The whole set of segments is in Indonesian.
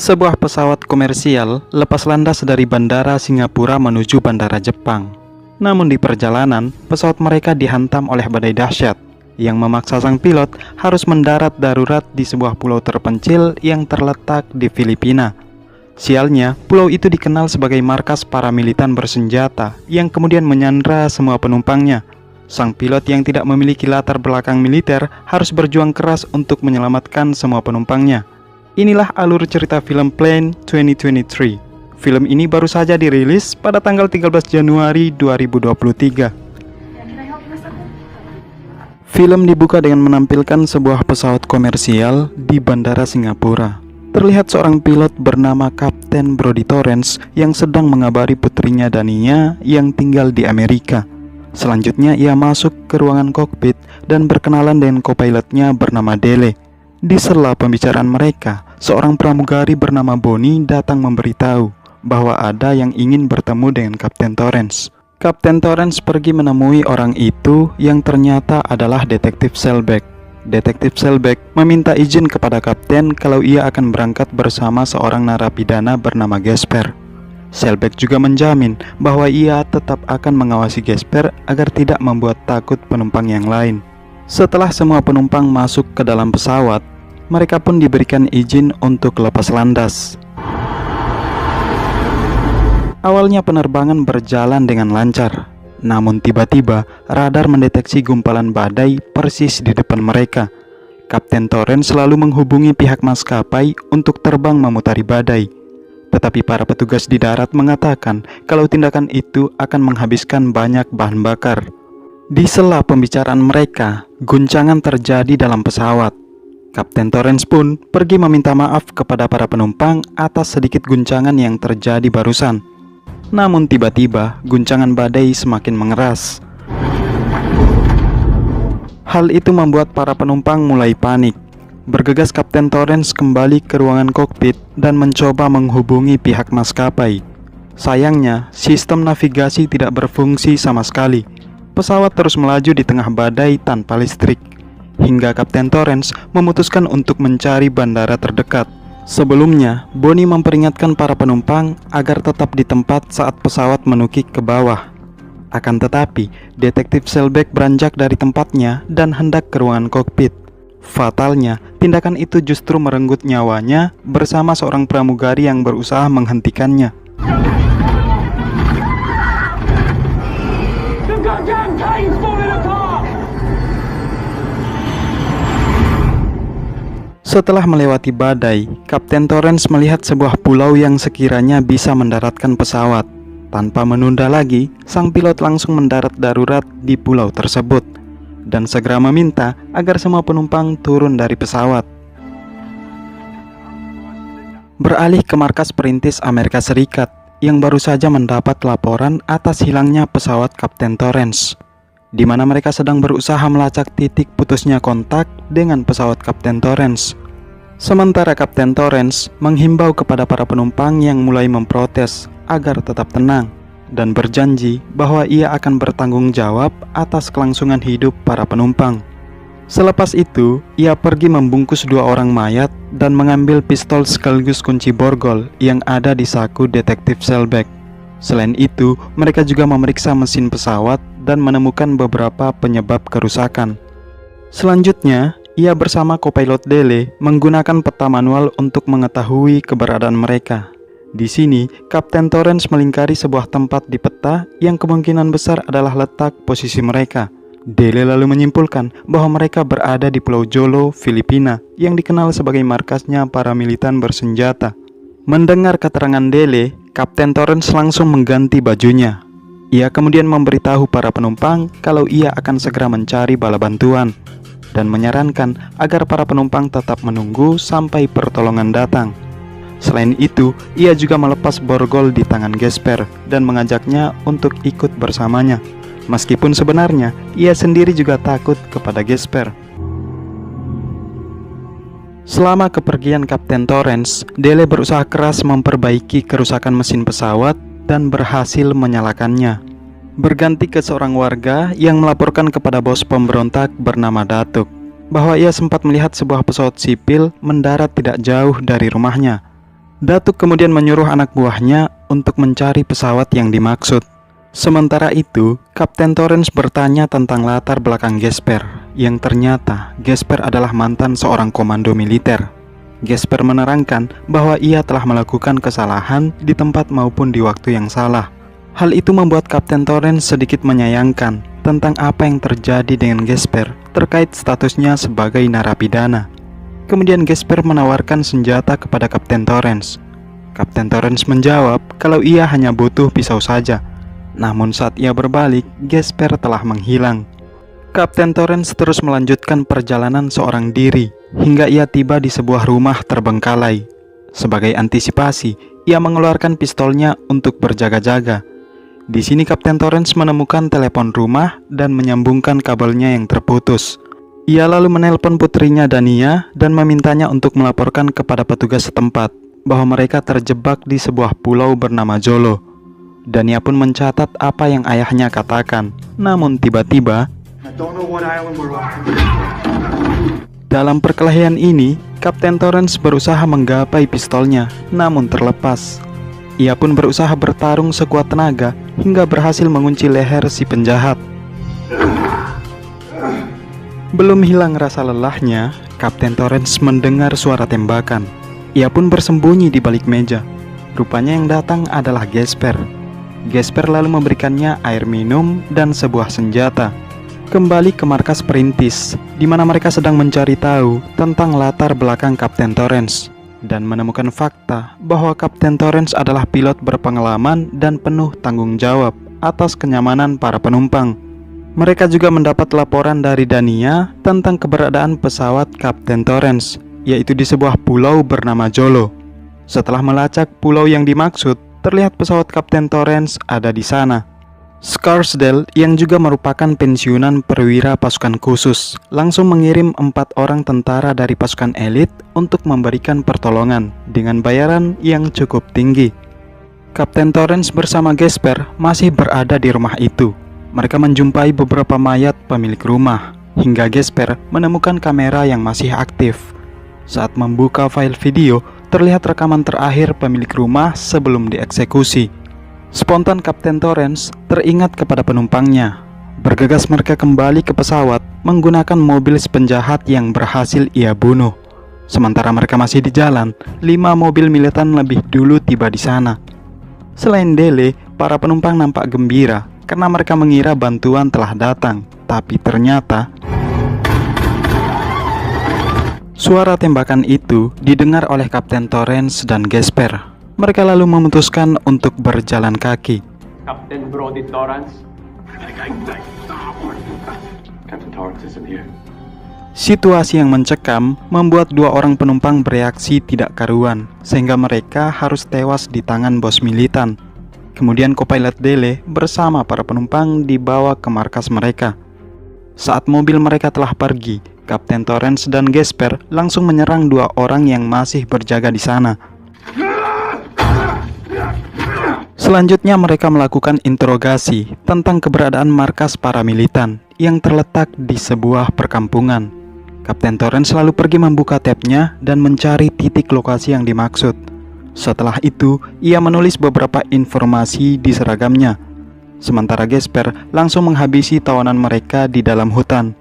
Sebuah pesawat komersial lepas landas dari bandara Singapura menuju bandara Jepang. Namun di perjalanan, pesawat mereka dihantam oleh badai dahsyat yang memaksa sang pilot harus mendarat darurat di sebuah pulau terpencil yang terletak di Filipina. Sialnya, pulau itu dikenal sebagai markas para militan bersenjata yang kemudian menyandra semua penumpangnya. Sang pilot yang tidak memiliki latar belakang militer harus berjuang keras untuk menyelamatkan semua penumpangnya. Inilah alur cerita film Plane 2023. Film ini baru saja dirilis pada tanggal 13 Januari 2023. Film dibuka dengan menampilkan sebuah pesawat komersial di Bandara Singapura. Terlihat seorang pilot bernama Kapten Brodie Torrance yang sedang mengabari putrinya Daninya yang tinggal di Amerika. Selanjutnya ia masuk ke ruangan kokpit dan berkenalan dengan co-pilotnya bernama Dele. Di sela pembicaraan mereka, seorang pramugari bernama Bonnie datang memberitahu bahwa ada yang ingin bertemu dengan Kapten Torrance. Kapten Torrance pergi menemui orang itu yang ternyata adalah Detektif Selbeck. Detektif Selbeck meminta izin kepada Kapten kalau ia akan berangkat bersama seorang narapidana bernama Gesper. Selbeck juga menjamin bahwa ia tetap akan mengawasi Gesper agar tidak membuat takut penumpang yang lain. Setelah semua penumpang masuk ke dalam pesawat, mereka pun diberikan izin untuk lepas landas. Awalnya penerbangan berjalan dengan lancar, namun tiba-tiba radar mendeteksi gumpalan badai persis di depan mereka. Kapten Torrance selalu menghubungi pihak maskapai untuk terbang memutari badai. Tetapi para petugas di darat mengatakan kalau tindakan itu akan menghabiskan banyak bahan bakar. Di sela pembicaraan mereka, guncangan terjadi dalam pesawat. Kapten Torrance pun pergi meminta maaf kepada para penumpang atas sedikit guncangan yang terjadi barusan. Namun tiba-tiba guncangan badai semakin mengeras. Hal itu membuat para penumpang mulai panik. Bergegas Kapten Torrance kembali ke ruangan kokpit dan mencoba menghubungi pihak maskapai. Sayangnya, sistem navigasi tidak berfungsi sama sekali. Pesawat terus melaju di tengah badai tanpa listrik, hingga Kapten Torrance memutuskan untuk mencari bandara terdekat. Sebelumnya, Bonnie memperingatkan para penumpang agar tetap di tempat saat pesawat menukik ke bawah. Akan tetapi, Detektif Selbeck beranjak dari tempatnya dan hendak ke ruangan kokpit. Fatalnya, tindakan itu justru merenggut nyawanya bersama seorang pramugari yang berusaha menghentikannya. Setelah melewati badai, Kapten Torrance melihat sebuah pulau yang sekiranya bisa mendaratkan pesawat. Tanpa menunda lagi, sang pilot langsung mendarat darurat di pulau tersebut dan segera meminta agar semua penumpang turun dari pesawat. Beralih ke markas perintis Amerika Serikat yang baru saja mendapat laporan atas hilangnya pesawat Kapten Torrance, di mana mereka sedang berusaha melacak titik putusnya kontak dengan pesawat Kapten Torrance. Sementara Kapten Torrance menghimbau kepada para penumpang yang mulai memprotes agar tetap tenang dan berjanji bahwa ia akan bertanggung jawab atas kelangsungan hidup para penumpang. Selepas itu, ia pergi membungkus 2 orang mayat dan mengambil pistol sekaligus kunci borgol yang ada di saku Detektif Selbeck. Selain itu, mereka juga memeriksa mesin pesawat dan menemukan beberapa penyebab kerusakan. Selanjutnya, ia bersama co-pilot Dele menggunakan peta manual untuk mengetahui keberadaan mereka. Di sini, Kapten Torrance melingkari sebuah tempat di peta yang kemungkinan besar adalah letak posisi mereka. Dele lalu menyimpulkan bahwa mereka berada di Pulau Jolo, Filipina, yang dikenal sebagai markasnya para militan bersenjata. Mendengar keterangan Dele, Kapten Torrance langsung mengganti bajunya. Ia kemudian memberitahu para penumpang kalau ia akan segera mencari bala bantuan dan menyarankan agar para penumpang tetap menunggu sampai pertolongan datang. Selain itu, ia juga melepas borgol di tangan Gesper dan mengajaknya untuk ikut bersamanya. Meskipun sebenarnya ia sendiri juga takut kepada Gesper. Selama kepergian Kapten Torrance, Dele berusaha keras memperbaiki kerusakan mesin pesawat dan berhasil menyalakannya. Berganti ke seorang warga yang melaporkan kepada bos pemberontak bernama Datuk bahwa ia sempat melihat sebuah pesawat sipil mendarat tidak jauh dari rumahnya. Datuk kemudian menyuruh anak buahnya untuk mencari pesawat yang dimaksud. Sementara itu, Kapten Torrance bertanya tentang latar belakang Gasper, yang ternyata Gasper adalah mantan seorang komando militer. Gasper menerangkan bahwa ia telah melakukan kesalahan di tempat maupun di waktu yang salah. Hal itu membuat Kapten Torrance sedikit menyayangkan tentang apa yang terjadi dengan Gasper terkait statusnya sebagai narapidana. Kemudian Gasper menawarkan senjata kepada Kapten Torrance. Kapten Torrance menjawab kalau ia hanya butuh pisau saja. Namun saat ia berbalik, Gasper telah menghilang. Kapten Torrance terus melanjutkan perjalanan seorang diri hingga ia tiba di sebuah rumah terbengkalai. Sebagai antisipasi, ia mengeluarkan pistolnya untuk berjaga-jaga. Di sini Kapten Torrance menemukan telepon rumah dan menyambungkan kabelnya yang terputus. Ia lalu menelpon putrinya Dania dan memintanya untuk melaporkan kepada petugas setempat bahwa mereka terjebak di sebuah pulau bernama Jolo. Dania pun mencatat apa yang ayahnya katakan. Namun tiba-tiba, dalam perkelahian ini, Kapten Torrance berusaha menggapai pistolnya, namun terlepas. Ia pun berusaha bertarung sekuat tenaga hingga berhasil mengunci leher si penjahat. Belum hilang rasa lelahnya, Kapten Torrance mendengar suara tembakan. Ia pun bersembunyi di balik meja. Rupanya yang datang adalah Gasper. Gasper lalu memberikannya air minum dan sebuah senjata. Kembali ke markas perintis, di mana mereka sedang mencari tahu tentang latar belakang Kapten Torrance dan menemukan fakta bahwa Kapten Torrance adalah pilot berpengalaman dan penuh tanggung jawab atas kenyamanan para penumpang. Mereka juga mendapat laporan dari Dania tentang keberadaan pesawat Kapten Torrance, yaitu di sebuah pulau bernama Jolo. Setelah melacak pulau yang dimaksud, terlihat pesawat Kapten Torrance ada di sana. Scarsdale, yang juga merupakan pensiunan perwira pasukan khusus, langsung mengirim 4 orang tentara dari pasukan elit untuk memberikan pertolongan dengan bayaran yang cukup tinggi. Kapten Torrance bersama Gasper masih berada di rumah itu. Mereka menjumpai beberapa mayat pemilik rumah, hingga Gasper menemukan kamera yang masih aktif. Saat membuka file video, terlihat rekaman terakhir pemilik rumah sebelum dieksekusi. Spontan Kapten Torrance teringat kepada penumpangnya. Bergegas mereka kembali ke pesawat menggunakan mobil si penjahat yang berhasil ia bunuh. Sementara mereka masih di jalan, 5 mobil militan lebih dulu tiba di sana. Selain Dele, para penumpang nampak gembira karena mereka mengira bantuan telah datang. Tapi ternyata suara tembakan itu didengar oleh Kapten Torrance dan Gasper. Mereka lalu memutuskan untuk berjalan kaki. Captain Brody Torrance. Captain Torrance isn't here. Situasi yang mencekam membuat 2 orang penumpang bereaksi tidak karuan, sehingga mereka harus tewas di tangan bos militan. Kemudian kopilot Dele bersama para penumpang dibawa ke markas mereka. Saat mobil mereka telah pergi, Kapten Torrance dan Gasper langsung menyerang 2 orang yang masih berjaga di sana. Selanjutnya mereka melakukan interogasi tentang keberadaan markas para militan yang terletak di sebuah perkampungan. Kapten Torrance selalu pergi membuka tabnya dan mencari titik lokasi yang dimaksud. Setelah itu, ia menulis beberapa informasi di seragamnya. Sementara Gasper langsung menghabisi tawanan mereka di dalam hutan.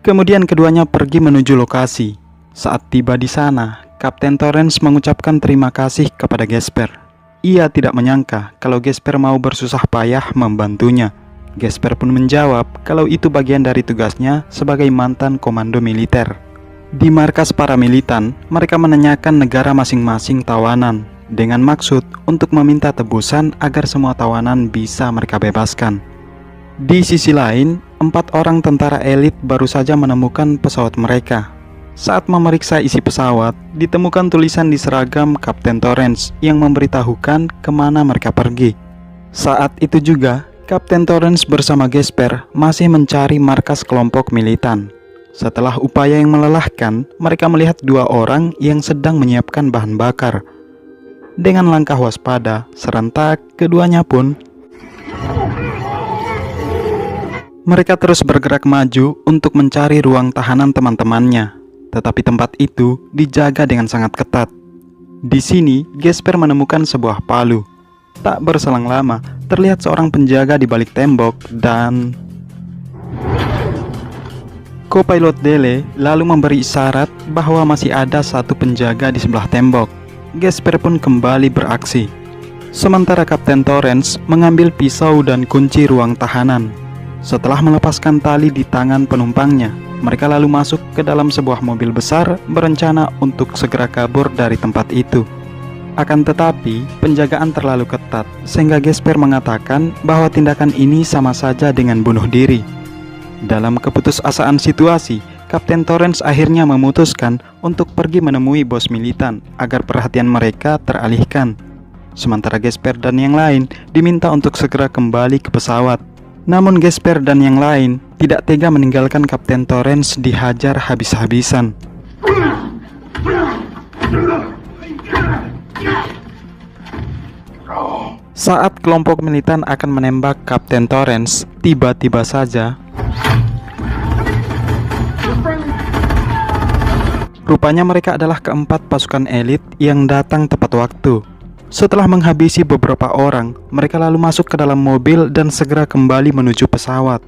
Kemudian keduanya pergi menuju lokasi. Saat tiba di sana, Kapten Torrance mengucapkan terima kasih kepada Gasper. Ia tidak menyangka kalau Gasper mau bersusah payah membantunya. Gasper pun menjawab kalau itu bagian dari tugasnya sebagai mantan komando militer. Di markas para militan, mereka menanyakan negara masing-masing tawanan dengan maksud untuk meminta tebusan agar semua tawanan bisa mereka bebaskan. Di sisi lain, 4 orang tentara elit baru saja menemukan pesawat mereka. Saat memeriksa isi pesawat, ditemukan tulisan di seragam Kapten Torrance yang memberitahukan kemana mereka pergi. Saat itu juga, Kapten Torrance bersama Gasper masih mencari markas kelompok militan. Setelah upaya yang melelahkan, mereka melihat dua orang yang sedang menyiapkan bahan bakar. Dengan langkah waspada, serentak keduanya pun mereka terus bergerak maju untuk mencari ruang tahanan teman-temannya. Tetapi tempat itu dijaga dengan sangat ketat. Di sini, Gesper menemukan sebuah palu. Tak berselang lama, terlihat seorang penjaga di balik tembok dan Co-pilot Dele lalu memberi isyarat bahwa masih ada satu penjaga di sebelah tembok. Gesper pun kembali beraksi. Sementara Kapten Torrance mengambil pisau dan kunci ruang tahanan. Setelah melepaskan tali di tangan penumpangnya, mereka lalu masuk ke dalam sebuah mobil besar berencana untuk segera kabur dari tempat itu. Akan tetapi, penjagaan terlalu ketat sehingga Gesper mengatakan bahwa tindakan ini sama saja dengan bunuh diri. Dalam keputusasaan situasi, Kapten Torrance akhirnya memutuskan untuk pergi menemui bos militan agar perhatian mereka teralihkan. Sementara Gesper dan yang lain diminta untuk segera kembali ke pesawat. Namun Gesper dan yang lain tidak tega meninggalkan Kapten Torrance dihajar habis-habisan. Saat kelompok militan akan menembak Kapten Torrance, tiba-tiba saja rupanya mereka adalah keempat pasukan elit yang datang tepat waktu. Setelah menghabisi beberapa orang, mereka lalu masuk ke dalam mobil dan segera kembali menuju pesawat.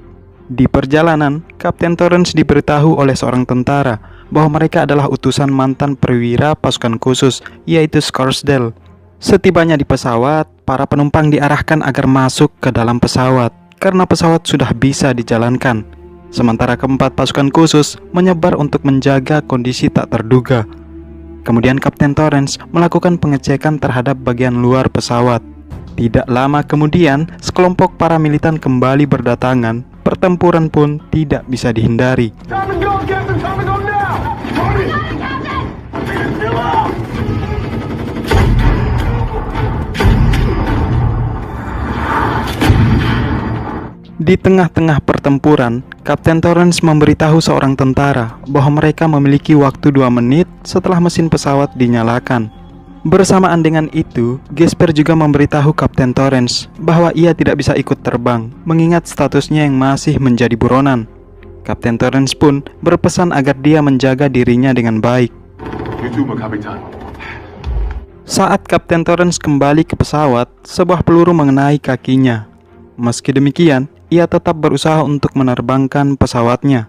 Di perjalanan, Kapten Torrance diberitahu oleh seorang tentara bahwa mereka adalah utusan mantan perwira pasukan khusus, yaitu Scarsdale. Setibanya di pesawat, para penumpang diarahkan agar masuk ke dalam pesawat karena pesawat sudah bisa dijalankan. Sementara keempat pasukan khusus menyebar untuk menjaga kondisi tak terduga. Kemudian Kapten Torrance melakukan pengecekan terhadap bagian luar pesawat. Tidak lama kemudian, sekelompok para militan kembali berdatangan. Pertempuran pun tidak bisa dihindari. Di tengah-tengah pertempuran, Kapten Torrance memberitahu seorang tentara bahwa mereka memiliki waktu 2 menit setelah mesin pesawat dinyalakan. Bersamaan dengan itu, Gesper juga memberitahu Kapten Torrance bahwa ia tidak bisa ikut terbang, mengingat statusnya yang masih menjadi buronan. Kapten Torrance pun berpesan agar dia menjaga dirinya dengan baik. Saat Kapten Torrance kembali ke pesawat, sebuah peluru mengenai kakinya. Meski demikian, ia tetap berusaha untuk menerbangkan pesawatnya.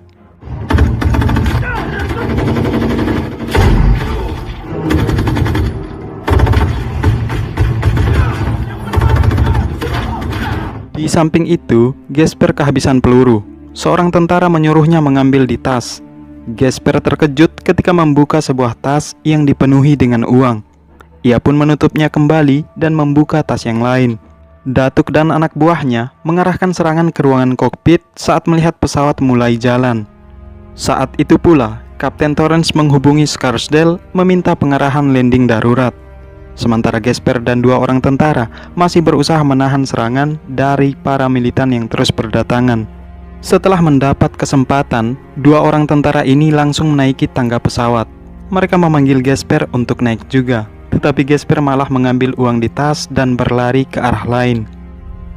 Di samping itu, Gesper kehabisan peluru. Seorang tentara menyuruhnya mengambil di tas. Gesper terkejut ketika membuka sebuah tas yang dipenuhi dengan uang. Ia pun menutupnya kembali dan membuka tas yang lain. Datuk dan anak buahnya mengarahkan serangan ke ruangan kokpit saat melihat pesawat mulai jalan. Saat itu pula, Kapten Torrance menghubungi Scarsdale meminta pengarahan landing darurat. Sementara Gesper dan 2 orang tentara masih berusaha menahan serangan dari para militan yang terus berdatangan. Setelah mendapat kesempatan, 2 orang tentara ini langsung menaiki tangga pesawat. Mereka memanggil Gesper untuk naik juga. Tetapi Gesper malah mengambil uang di tas dan berlari ke arah lain.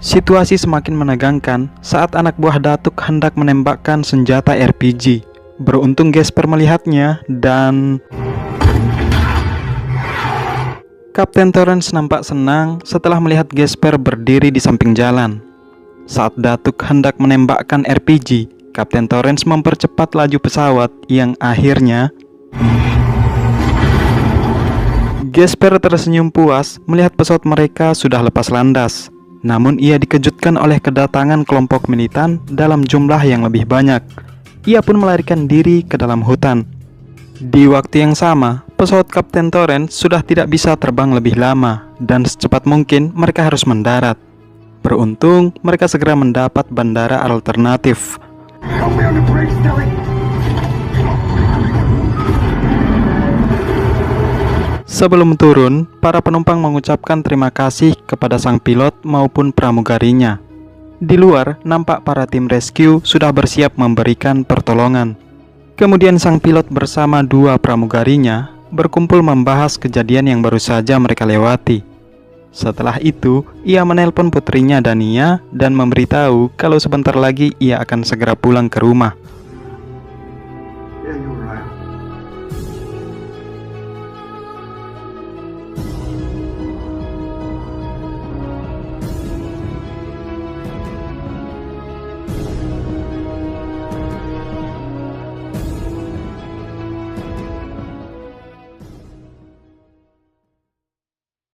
Situasi semakin menegangkan saat anak buah Datuk hendak menembakkan senjata RPG. Beruntung Gesper melihatnya dan Kapten Torrance nampak senang setelah melihat Gesper berdiri di samping jalan. Saat Datuk hendak menembakkan RPG, Kapten Torrance mempercepat laju pesawat yang akhirnya Gesper tersenyum puas melihat pesawat mereka sudah lepas landas. Namun ia dikejutkan oleh kedatangan kelompok militan dalam jumlah yang lebih banyak. Ia pun melarikan diri ke dalam hutan. Di waktu yang sama, pesawat Kapten Torrance sudah tidak bisa terbang lebih lama dan secepat mungkin mereka harus mendarat. Beruntung, mereka segera mendapat bandara alternatif. Sebelum turun, para penumpang mengucapkan terima kasih kepada sang pilot maupun pramugarinya. Di luar, nampak para tim rescue sudah bersiap memberikan pertolongan. Kemudian sang pilot bersama dua pramugarinya berkumpul membahas kejadian yang baru saja mereka lewati. Setelah itu, ia menelpon putrinya Dania dan memberitahu kalau sebentar lagi ia akan segera pulang ke rumah.